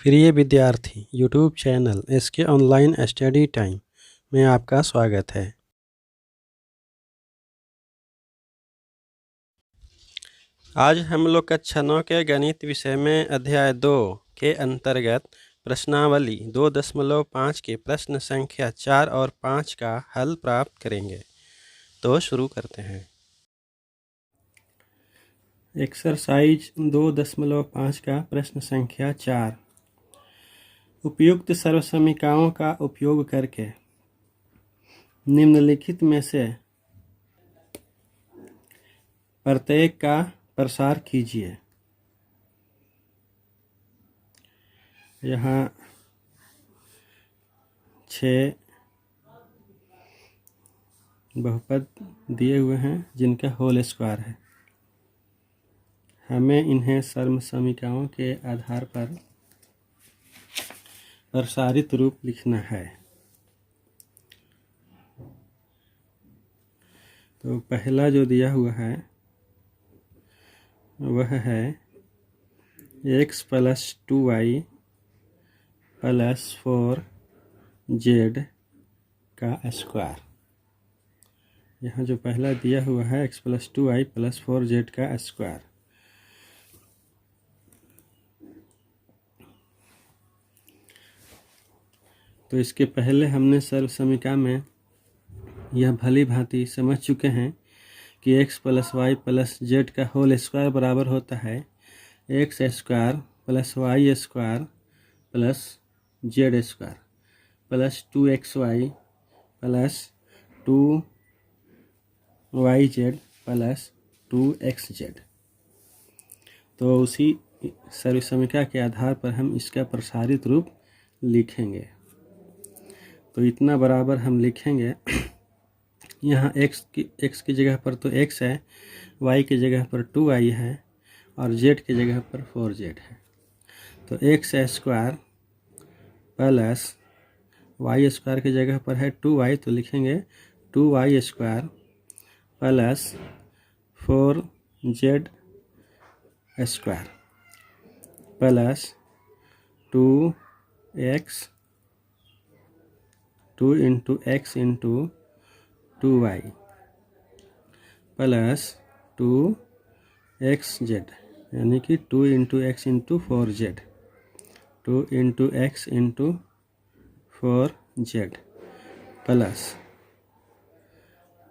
प्रिय विद्यार्थी, YouTube channel SK online study time में आपका स्वागत है। आज हम लोग कक्षा 9 के गणित विषय में अध्याय 2 के अंतर्गत प्रश्नावली 2.5 के प्रश्न संख्या 4 और 5 का हल प्राप्त करेंगे। तो शुरू करते हैं। एक्सरसाइज 2.5 का प्रश्न संख्या 4। उपयुक्त सर्वसमीकरणों का उपयोग करके निम्नलिखित में से प्रत्येक का प्रसार कीजिए। यहाँ 6 बहुपद दिए हुए हैं जिनका होल स्क्वायर है। हमें इन्हें सर्वसमीकरणों के आधार पर प्रसारित रूप लिखना है। तो पहला जो दिया हुआ है वह है x + 2y + 4z का स्क्वायर। यहाँ जो पहला दिया हुआ है x + 2y + 4z का स्क्वायर। तो इसके पहले हमने सर्वसमीकरण में यह भली भांति समझ चुके हैं कि x + y + z का होल स्क्वायर बराबर होता है x² + y² + z² + 2xy + 2yz + 2xz। तो उसी सर्वसमीकरण के आधार पर हम इसका प्रसारित रूप लिखेंगे। तो इतना बराबर हम लिखेंगे। यहाँ x की जगह पर तो x है, y की जगह पर 2y है और z की जगह पर 4z है। तो x² प्लस y² की जगह पर है 2y, तो लिखेंगे 2y² plus 4z² plus 2x 2 × x × 2y plus 2xz, यानी कि 2 × x × 4z 2 × x × 4z plus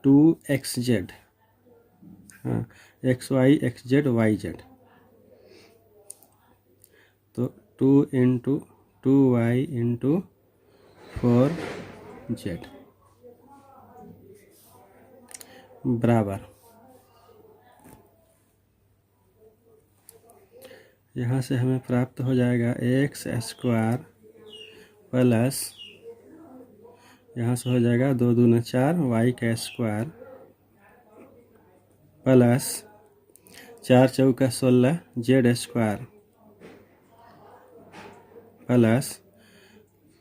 2xz, हाँ xy xz yz, तो 2 × 2y × 4z बराबर। यहाँ से हमें प्राप्त हो जाएगा x² प्लस, यहाँ से हो जाएगा 2 दूना 4 y² प्लस 4 चौका 16 z² प्लस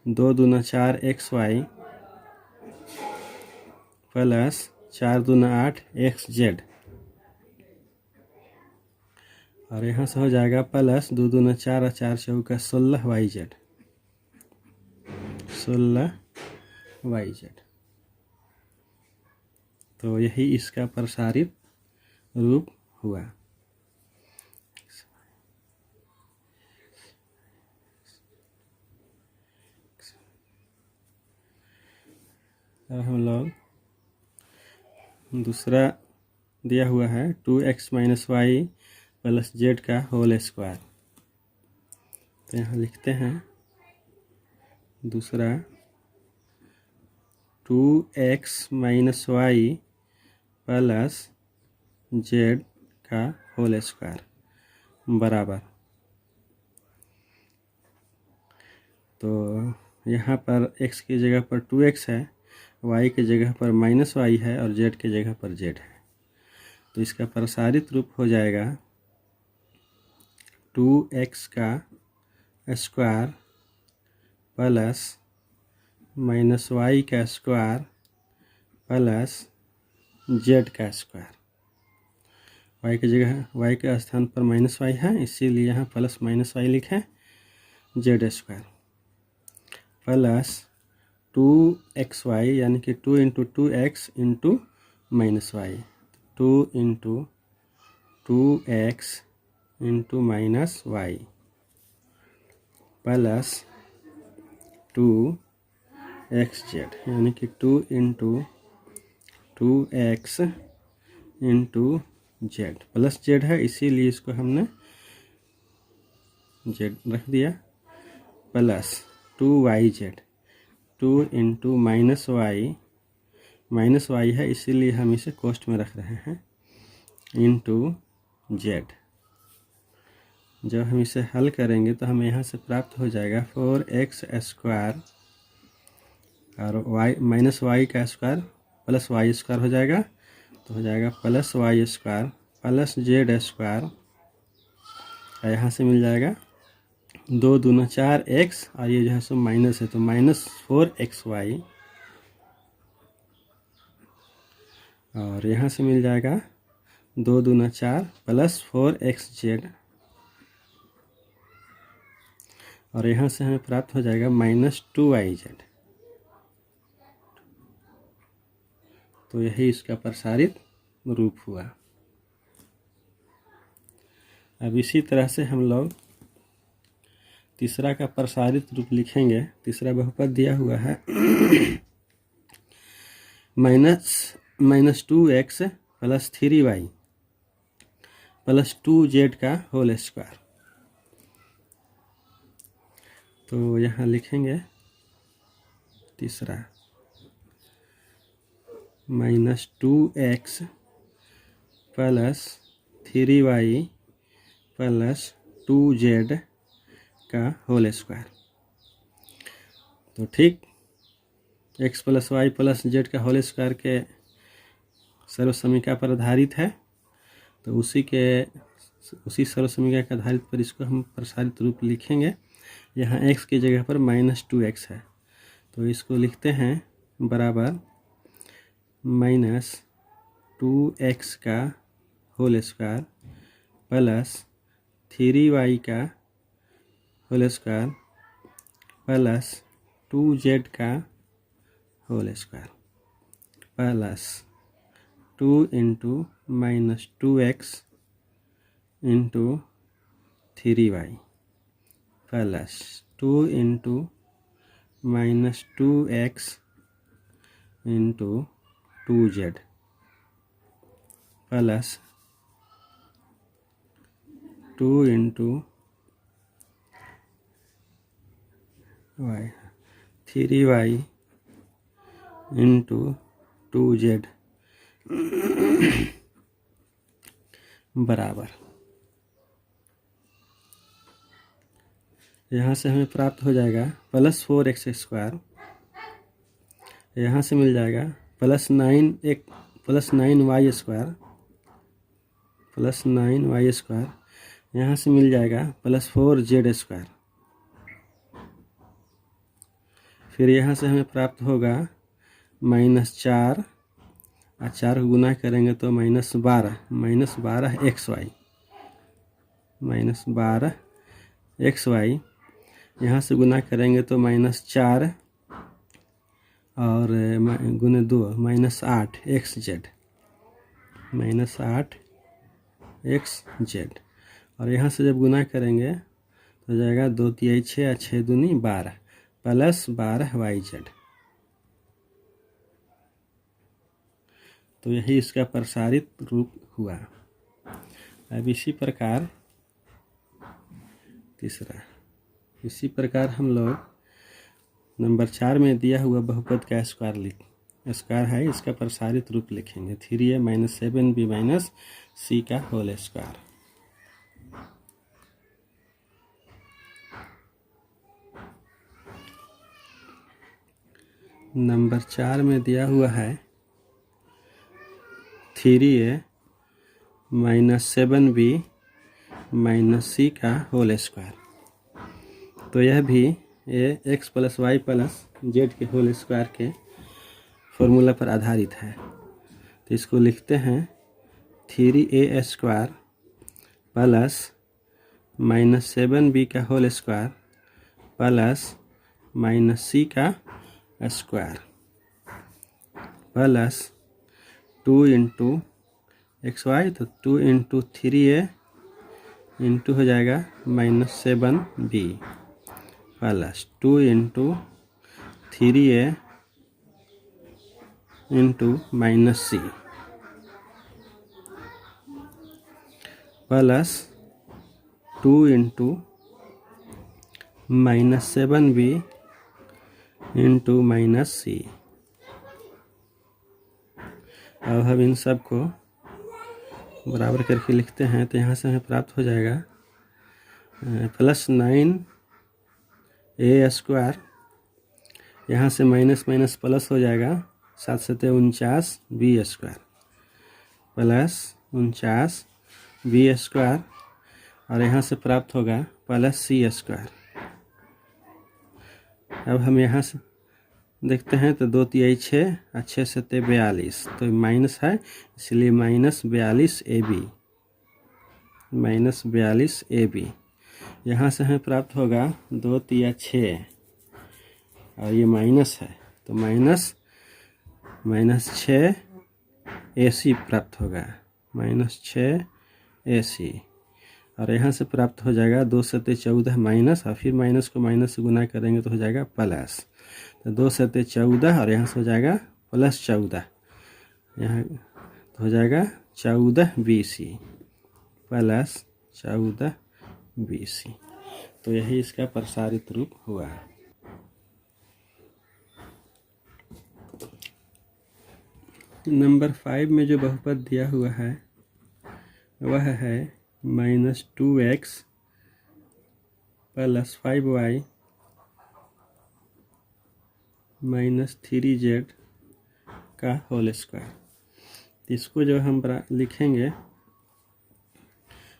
2 दूना 4 xy प्लस 4 दूना 8 xz, और यहाँ से हो जाएगा प्लस 2 दूना 4 और 4 चौका 16 yz 16yz। तो यही इसका प्रसारित रूप हुआ। अब हम लोग दूसरा दिया हुआ है 2x - y + z का होल स्क्वायर। तो यहाँ लिखते हैं दूसरा 2x - y + z का होल स्क्वायर बराबर। तो यहाँ पर x की जगह पर 2x है, y की जगह पर -y है और z की जगह पर z है। तो इसका प्रसारित रूप हो जाएगा 2x का स्क्वायर प्लस -y का स्क्वायर प्लस z का स्क्वायर। y की जगह y के स्थान पर -y है, इसीलिए यहाँ प्लस -y लिखें जेड स्क्वायर प्लस 2xy यानी कि 2 into 2x into minus Y, 2 into 2x into minus Y plus 2xz यानी कि 2 into 2x into Z plus Z है इसीलिए इसको हमने जेड रख दिया plus 2yz, 2 into minus Y है इसीलिए हम इसे कोष्ठ में रख रहे हैं इंटू जेड। जब हम इसे हल करेंगे तो हमें यहाँ से प्राप्त हो जाएगा 4x स्क्वायर और y माइनस वाई का स्क्वायर प्लस वाई स्क्वायर हो जाएगा, तो हो जाएगा plus Y square plus Z square. यहाँ से मिल जाएगा 2 दूना 4x और ये जो है सो माइनस है तो माइनस 4xy और यहाँ से मिल जाएगा 2 दूना 4 प्लस 4xz और यहाँ से हमें प्राप्त हो जाएगा माइनस 2yz। तो यही इसका प्रसारित रूप हुआ। अब इसी तरह से हम लोग तीसरा का प्रसारित रूप लिखेंगे। तीसरा बहुपद दिया हुआ है minus 2x plus 3y plus 2z का होल स्क्वायर। तो यहाँ लिखेंगे तीसरा minus 2x plus 3y plus 2z का होल स्क्वायर। तो ठीक x plus Y plus Z का होल स्क्वायर के सर्वसमीका पर आधारित है, तो उसी सर्वसमीका के आधारित पर इसको हम प्रसारित रूप लिखेंगे। यहाँ x की जगह पर माइनस 2x है तो इसको लिखते हैं बराबर माइनस 2x का होल स्क्वायर प्लस 3y का होल स्क्वायर प्लस 2z का whole square plus 2 into minus 2x into 3y plus 2 into minus 2x into 2z plus 2 into y 3y into 2z बराबर। यहाँ से हमें प्राप्त हो जाएगा प्लस 4x स्क्वायर, यहाँ से मिल जाएगा plus 9y square plus 9y square, यहाँ से मिल जाएगा प्लस 4z स्क्वायर। फिर यहाँ से हमें प्राप्त होगा माइनस 4 और 4 को गुना करेंगे तो माइनस 12 xy माइनस 12 xy, यहाँ से गुना करेंगे तो माइनस 4 और गुने 2 माइनस 8 xz माइनस 8 xz और यहाँ से जब गुना करेंगे तो जाएगा 2 तिहाई 6 और 6 दूनी 12 प्लस 12 yz। तो यही इसका प्रसारित रूप हुआ। अब इसी प्रकार इसी प्रकार हम लोग नंबर 4 में दिया हुआ बहुपद का स्क्वायर है, इसका प्रसारित रूप लिखेंगे 3a minus 7b minus c का होल स्क्वायर। नंबर 4 में दिया हुआ है 3a minus 7b minus c का होल स्क्वायर। तो यह भी ये x plus Y plus Z के होल स्क्वायर के फॉर्मूला पर आधारित है। तो इसको लिखते हैं 3a square plus minus 7b का whole square plus minus C का square plus 2 into X Y, तो 2 इंटू 3a इंटू हो जाएगा -7b plus 2 into 3a into -c plus 2 into -7b into -c। अब हम इन सब को बराबर करके लिखते हैं, तो यहाँ से हमें प्राप्त हो जाएगा प्लस 9a स्क्वायर, यहाँ से माइनस माइनस प्लस हो जाएगा 7 7 49 b square plus 49 b square, और यहाँ से प्राप्त होगा प्लस c स्क्वायर। अब हम यहाँ से देखते हैं तो 2 3 6 और 6 7 42, तो माइनस है इसलिए -42ab यहाँ से हमें प्राप्त होगा 2 3 6 और ये माइनस है तो -6ac प्राप्त होगा, -6ac, और यहाँ से प्राप्त हो जाएगा 2 7 14 माइनस, और फिर माइनस को माइनस से गुना करेंगे तो हो जाएगा प्लस, तो 2 7 14 और यहाँ से हो जाएगा प्लस 14, यहाँ तो हो जाएगा 14bc प्लस 14bc। तो यही इसका प्रसारित रूप हुआ। नंबर 5 में जो बहुपद दिया हुआ है वह है -2x प्लस 5y -3z का होल स्क्वायर। इसको जो हम लिखेंगे,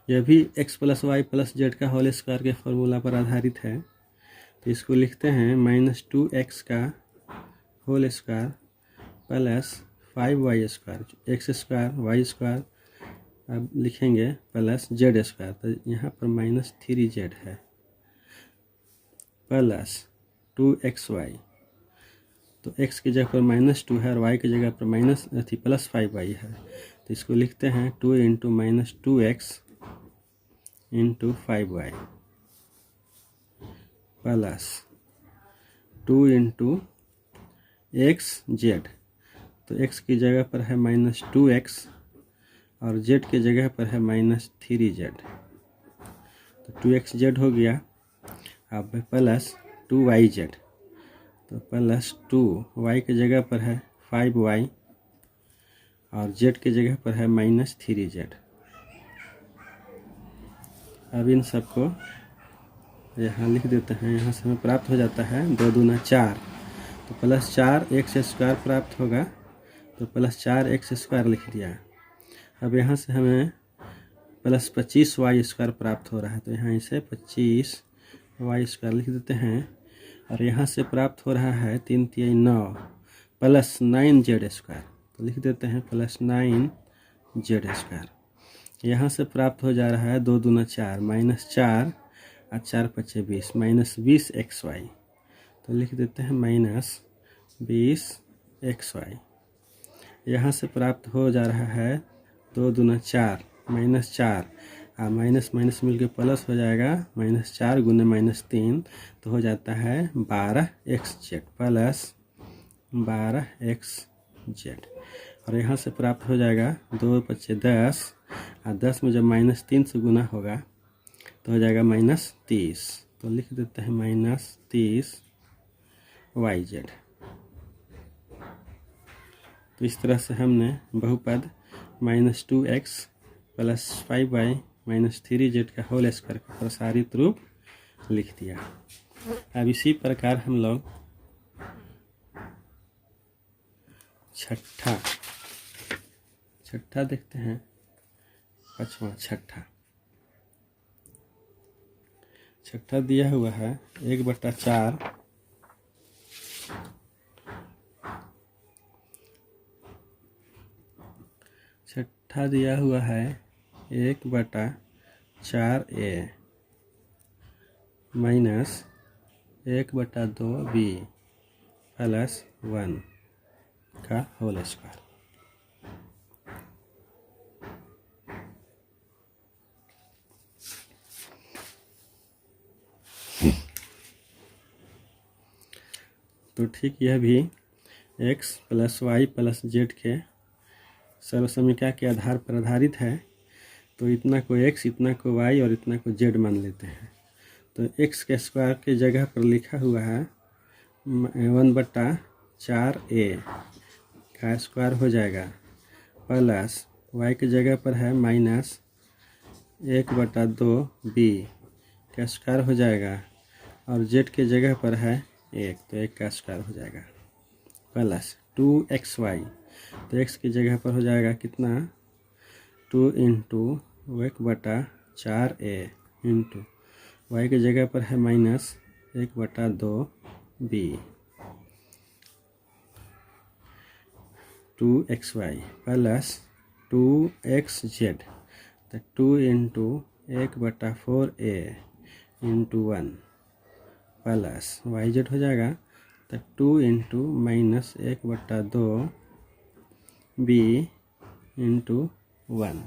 यह भी x plus Y plus Z का होल स्क्वायर के फॉर्मूला पर आधारित है। तो इसको लिखते हैं -2x का whole square plus 5y square, X square Y square, अब लिखेंगे प्लस जेड स्क्वायर, तो यहाँ पर -3z है प्लस 2xy, तो x की जगह पर -2 है और y की जगह पर प्लस 5y है। तो इसको लिखते हैं 2 into -2x into 5y plus 2 into xz, तो x की जगह पर है -2x और z की जगह पर है -3z, तो 2xz हो गया। अब प्लस 2yz, तो प्लस 2y की जगह पर है 5y और z की जगह पर है -3z। अब इन सबको यहाँ लिख देते हैं, यहाँ से हमें प्राप्त हो जाता है 2 दूना 4, तो प्लस 4x स्क्वायर प्राप्त होगा, तो प्लस 4x स्क्वायर लिख दिया। अब यहाँ से हमें प्लस 25y स्क्वायर प्राप्त हो रहा है, तो यहाँ इसे 25y स्क्वायर लिख देते हैं, और यहाँ से प्राप्त हो रहा है 3 3 9 प्लस 9z स्क्वायर, तो लिख देते हैं प्लस 9z स्क्वायर। यहाँ से प्राप्त हो जा रहा है 2 दूना 4 -4 और 4 5 20 -20xy, तो लिख देते हैं -20xy। यहाँ से प्राप्त हो जा रहा है 2 दूना 4 -4 और माइनस माइनस मिलके प्लस हो जाएगा, -4 गुने -3 तो हो जाता है 12xz प्लस 12xz, और यहाँ से प्राप्त हो जाएगा 2 5 10 और 10 में जब -3 से गुना होगा तो हो जाएगा -30, तो लिख देते हैं -30yz। तो इस तरह से हमने बहुपद -2x प्लस 5y -3z का होल स्क्वायर का प्रसारित रूप लिख दिया। अब इसी प्रकार हम लोग छठा देखते हैं, 5वां छठा दिया हुआ है 1/4 छठा दिया हुआ है 1/4a माइनस 1/2b प्लस 1 का होल स्क्वायर। तो ठीक यह भी x plus Y plus Z के सर्वसमीकरण के आधार पर आधारित है। तो इतना को x, इतना को y और इतना को z मान लेते हैं। तो x के स्क्वायर के जगह पर लिखा हुआ है 1/4a का स्क्वायर हो जाएगा, प्लस y के जगह पर है माइनस 1/2b का स्क्वायर हो जाएगा, और z के जगह पर है 1, तो 1 का स्क्वायर हो जाएगा, प्लस 2xy। तो x की जगह पर हो जाएगा कितना 2 इंटू 1/4a इंटू y की जगह पर है minus 1/2b 2xy plus 2xz। तो 2 into 1/4a into 1 plus yz हो जाएगा। तो 2 इंटू माइनस 1/2b इंटू 1।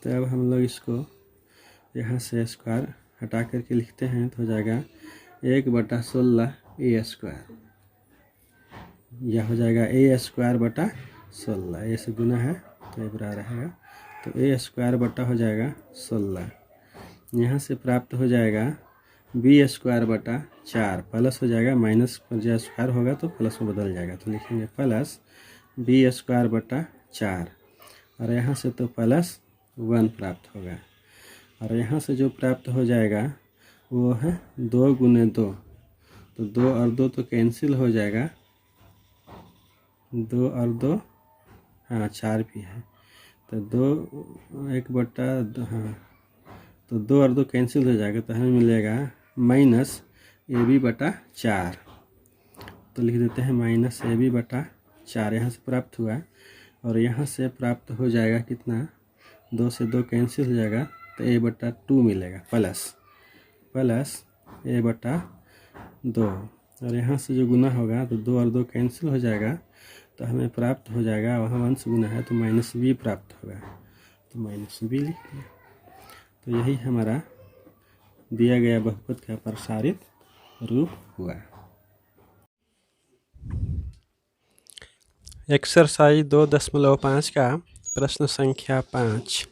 तो अब हम लोग इसको यहाँ से स्क्वायर हटा करके लिखते हैं, तो हो जाएगा 1/16a²। यह हो जाएगा a²/16, ए से गुना है तो ये बराबर रहेगा, तो a² हो जाएगा 16। यहाँ से प्राप्त हो जाएगा b²/4 प्लस हो जाएगा, माइनस पर जो स्क्वायर होगा तो प्लस में बदल जाएगा, तो लिखेंगे प्लस b²/4, और यहाँ से तो प्लस 1 प्राप्त होगा। और यहाँ से जो प्राप्त हो जाएगा वो है 2 गुने 2, तो 2 और 2 तो कैंसिल हो जाएगा, 2 और 2 हाँ 4 भी है, तो 1/2 हाँ, तो 2 और 2 कैंसिल हो जाएगा, तो हमें मिलेगा माइनस ab/4। तो लिख देते हैं माइनस ab/4 यहाँ से प्राप्त हुआ, और यहाँ से प्राप्त हो जाएगा कितना 2 से 2 कैंसिल हो जाएगा, तो a/2 मिलेगा, प्लस a/2, और यहाँ से जो गुना होगा तो 2 और 2 कैंसिल हो जाएगा, तो हमें प्राप्त हो जाएगा, वहाँ 1 से गुना है तो माइनस b प्राप्त होगा, तो माइनस b लिख दिया। तो यही हमारा दिया गया बहुपद का प्रसारित रूप हुआ। एक्सरसाइज 2.5 का प्रश्न संख्या 5,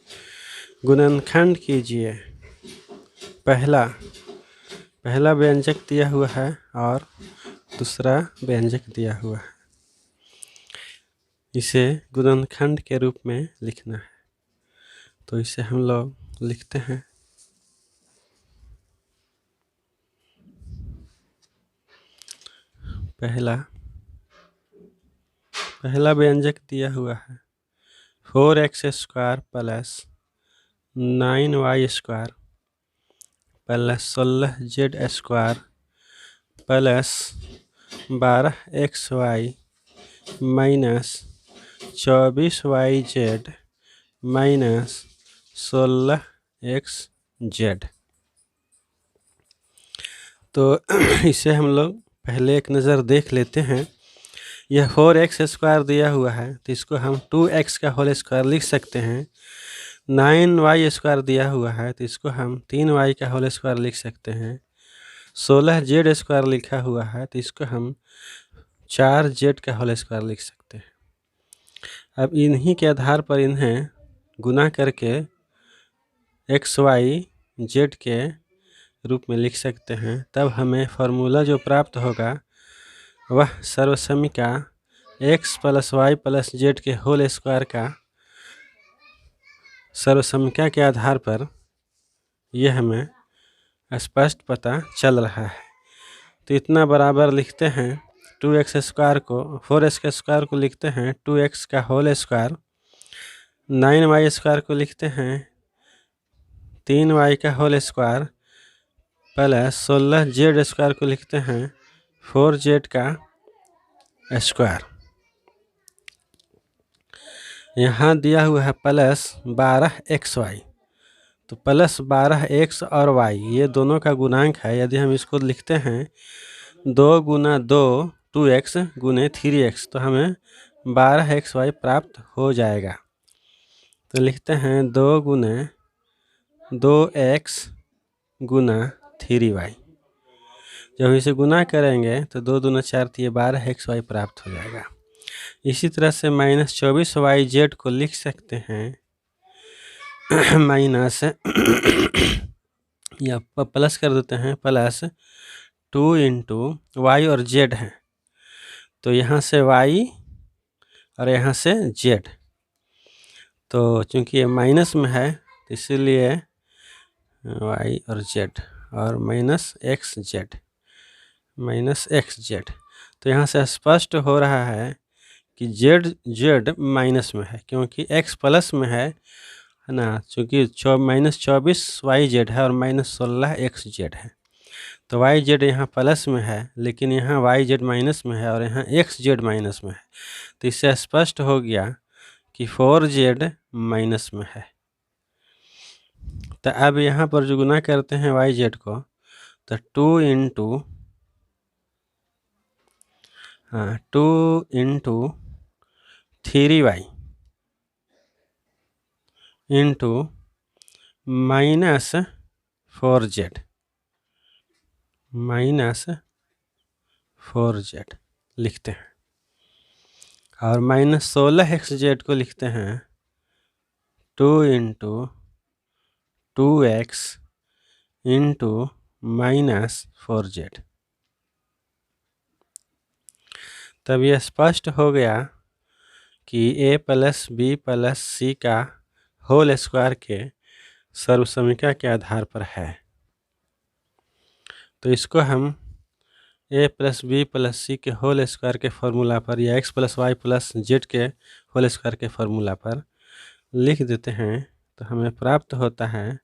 गुणनखंड कीजिए। पहला व्यंजक दिया हुआ है और दूसरा व्यंजक दिया हुआ है, इसे गुणनखंड के रूप में लिखना है। तो इसे हम लोग लिखते हैं, पहला व्यंजक दिया हुआ है 4x² plus 9y² plus 16z² plus 12xy minus 24yz minus 16xz। तो इसे हम लोग पहले एक नज़र देख लेते हैं। यह 4x² दिया हुआ है, तो इसको हम 2x का होल स्क्वायर लिख सकते हैं। 9y² दिया हुआ है, तो इसको हम 3y का होल स्क्वायर लिख सकते हैं। 16z² लिखा हुआ है, तो इसको हम 4z का होल स्क्वायर लिख सकते हैं। अब इन्हीं के आधार पर इन्हें गुना करके x y z के रूप में लिख सकते हैं। तब हमें फॉर्मूला जो प्राप्त होगा वह सर्वसमीकरण x plus y plus z के होल स्क्वायर का सर्वसमीकरण के आधार पर यह हमें स्पष्ट पता चल रहा है। तो इतना बराबर लिखते हैं 2x² को, 4x² को लिखते हैं 2x का होल स्क्वायर, 9y² को लिखते हैं 3y का होल स्क्वायर प्लस 16z² को लिखते हैं 4z का स्क्वायर। यहाँ दिया हुआ है +12xy, तो +12x और y ये दोनों का गुणांक है। यदि हम इसको लिखते हैं 2 × 2 2x गुने 3x, तो हमें 12xy प्राप्त हो जाएगा। तो लिखते हैं 2 × 2x गुना 3y। जब इसे गुना करेंगे तो 2 दूना 4, तो ये 12xy प्राप्त हो जाएगा। इसी तरह से -24yz को लिख सकते हैं माइनस या प्लस कर देते हैं, +2 × y और z है, तो यहाँ से y और यहाँ से z, तो चूंकि ये माइनस में है तो इसीलिए y और z और -xz, तो यहाँ से स्पष्ट हो रहा है कि z माइनस में है, क्योंकि x प्लस में है ना, चूँकि -24yz है और -16xz है, तो yz यहाँ प्लस में है, लेकिन यहाँ yz माइनस में है और यहाँ xz माइनस में है, तो इससे स्पष्ट हो गया कि 4z माइनस में है। तो अब यहाँ पर जो गुना करते हैं yz को, तो 2 × 3y इंटू -4z लिखते हैं, और -16xz को लिखते हैं 2 × 2x इंटू -4z। तब यह स्पष्ट हो गया कि a + b + c का होल स्क्वायर के सर्वसमीकरण के आधार पर है। तो इसको हम a + b + c के होल स्क्वायर के फॉर्मूला पर या x + y + z के होल स्क्वायर के फॉर्मूला पर लिख देते हैं, तो हमें प्राप्त होता है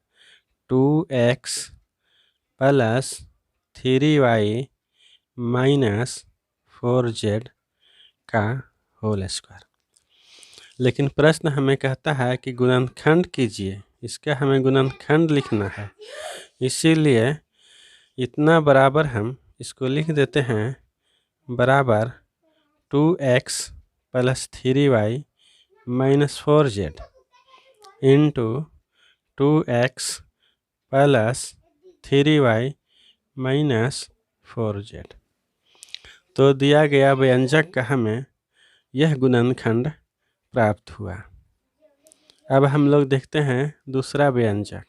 2x + 3y - 4z का होल स्क्वायर। लेकिन प्रश्न हमें कहता है कि गुणनखंड कीजिए, इसका हमें गुणनखंड लिखना है, इसीलिए इतना बराबर हम इसको लिख देते हैं बराबर 2x + 3y - 4z into 2x + 3y - 4z। तो दिया गया व्यंजक का हमें यह गुणनखंड प्राप्त हुआ। अब हम लोग देखते हैं दूसरा व्यंजक।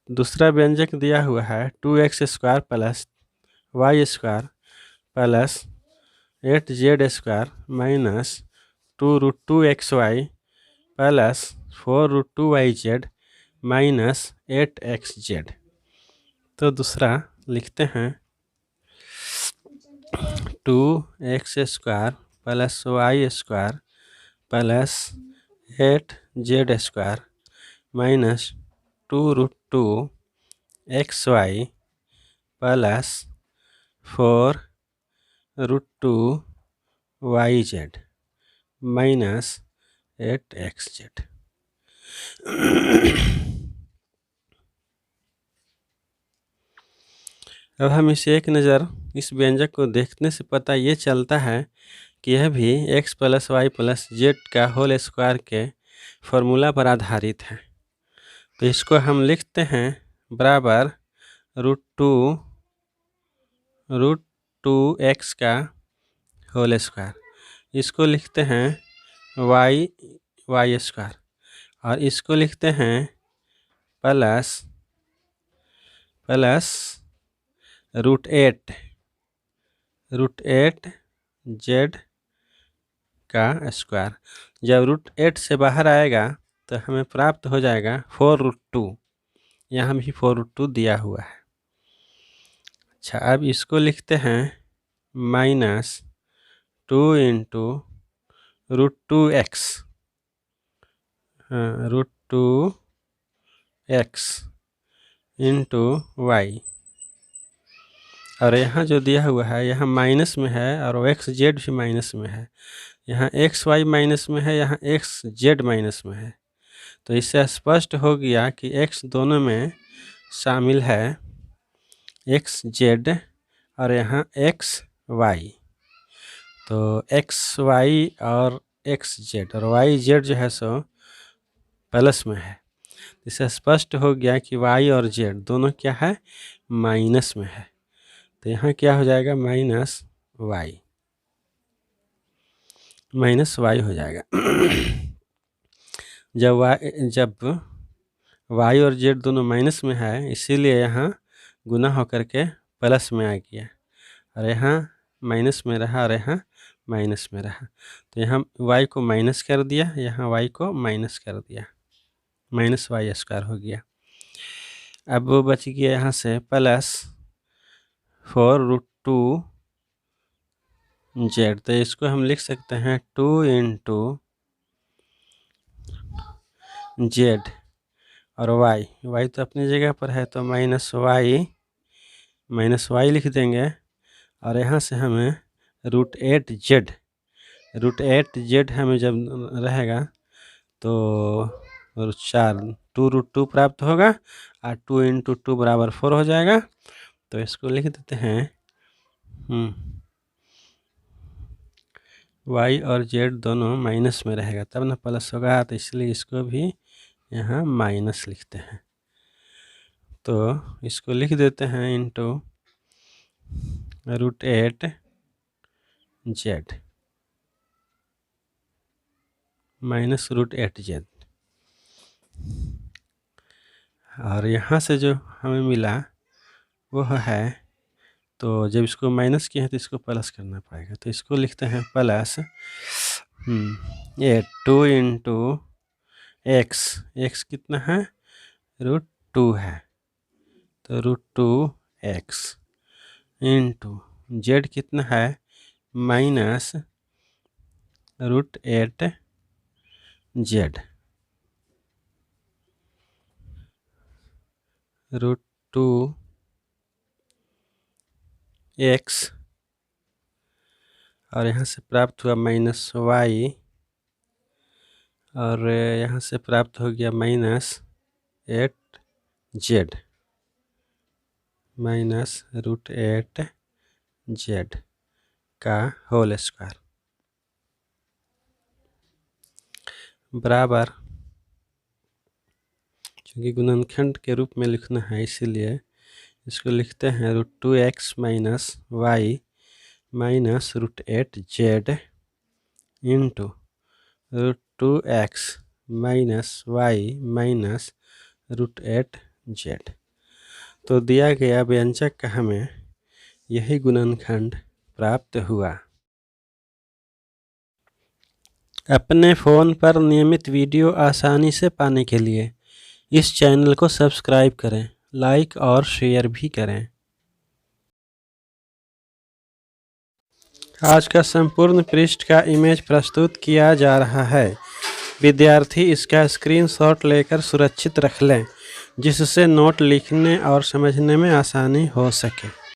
दूसरा व्यंजक दिया हुआ है 2x² + y² + 8z² - 2√2xy + 4√2yz - 8xz। तो दूसरा लिखते हैं 2x² + y² + 8z² - 2√2xy + 4√2yz - 8xz। अब हम इसे एक नज़र इस व्यंजक को देखने से पता ये चलता है कि यह भी x + y + z का होल स्क्वायर के फॉर्मूला पर आधारित है। तो इसको हम लिखते हैं बराबर √2x का होल स्क्वायर। इसको लिखते हैं y² और इसको लिखते हैं प्लस √8 z का स्क्वायर। जब √8 से बाहर आएगा तो हमें प्राप्त हो जाएगा 4√2। यहाँ भी 4√2 दिया हुआ है। अच्छा, अब इसको लिखते हैं -2 × √2x √2x इंटू y, और यहाँ जो दिया हुआ है यहाँ माइनस में है और xz भी माइनस में है, यहाँ एक्स वाई माइनस में है, यहाँ एक्स जेड माइनस में है। तो इससे स्पष्ट हो गया कि एक्स दोनों में शामिल है, एक्स जेड और यहाँ एक्स वाई। तो एक्स वाई और एक्स जेड और वाई जेड जो है सो प्लस में है। इससे स्पष्ट हो गया कि वाई और जेड दोनों क्या है, माइनस में है। तो यहाँ क्या हो जाएगा, माइनस वाई हो जाएगा। जब वाई और जेड दोनों माइनस में है, इसीलिए यहाँ गुना होकर के प्लस में आ गया, और यहाँ माइनस में रहा और यहाँ माइनस में रहा। तो यहाँ वाई को माइनस कर दिया, यहाँ वाई को माइनस कर दिया, माइनस वाई स्क्वायर हो गया। अब वो बच गया यहाँ से प्लस 4√2 जेड। तो इसको हम लिख सकते हैं 2 इंटू जेड और वाई तो अपनी जगह पर है, तो माइनस वाई लिख देंगे। और यहाँ से हमें √8 जेड हमें जब रहेगा तो 2√2 प्राप्त होगा, और 2 इंटू 2 बराबर 4 हो जाएगा। तो इसको लिख देते हैं वाई और जेड दोनों माइनस में रहेगा तब ना प्लस होगा, तो इसलिए इसको भी यहाँ माइनस लिखते हैं। तो इसको लिख देते हैं इंटू √8 जेड माइनस √8 जेड। और यहाँ से जो हमें मिला वो है, तो जब इसको माइनस किया है तो इसको प्लस करना पड़ेगा। तो इसको लिखते हैं प्लस 2 इंटू एक्स कितना है, √2 है, तो √2x इंटू जेड कितना है, माइनस √8 जेड, √2x और यहाँ से प्राप्त हुआ माइनस वाई, और यहाँ से प्राप्त हो गया -8 जेड माइनस √8 जेड का होल स्क्वायर बराबर, क्योंकि गुणनखंड के रूप में लिखना है इसीलिए इसको लिखते हैं √2x minus Y minus √8 Z into √2x minus Y minus √8 Z. तो दिया गया व्यंजक का हमें यही गुणनखंड प्राप्त हुआ। अपने फ़ोन पर नियमित वीडियो आसानी से पाने के लिए इस चैनल को सब्सक्राइब करें, लाइक और शेयर भी करें। आज का संपूर्ण पृष्ठ का इमेज प्रस्तुत किया जा रहा है। विद्यार्थी इसका स्क्रीनशॉट लेकर सुरक्षित रख लें, जिससे नोट लिखने और समझने में आसानी हो सके।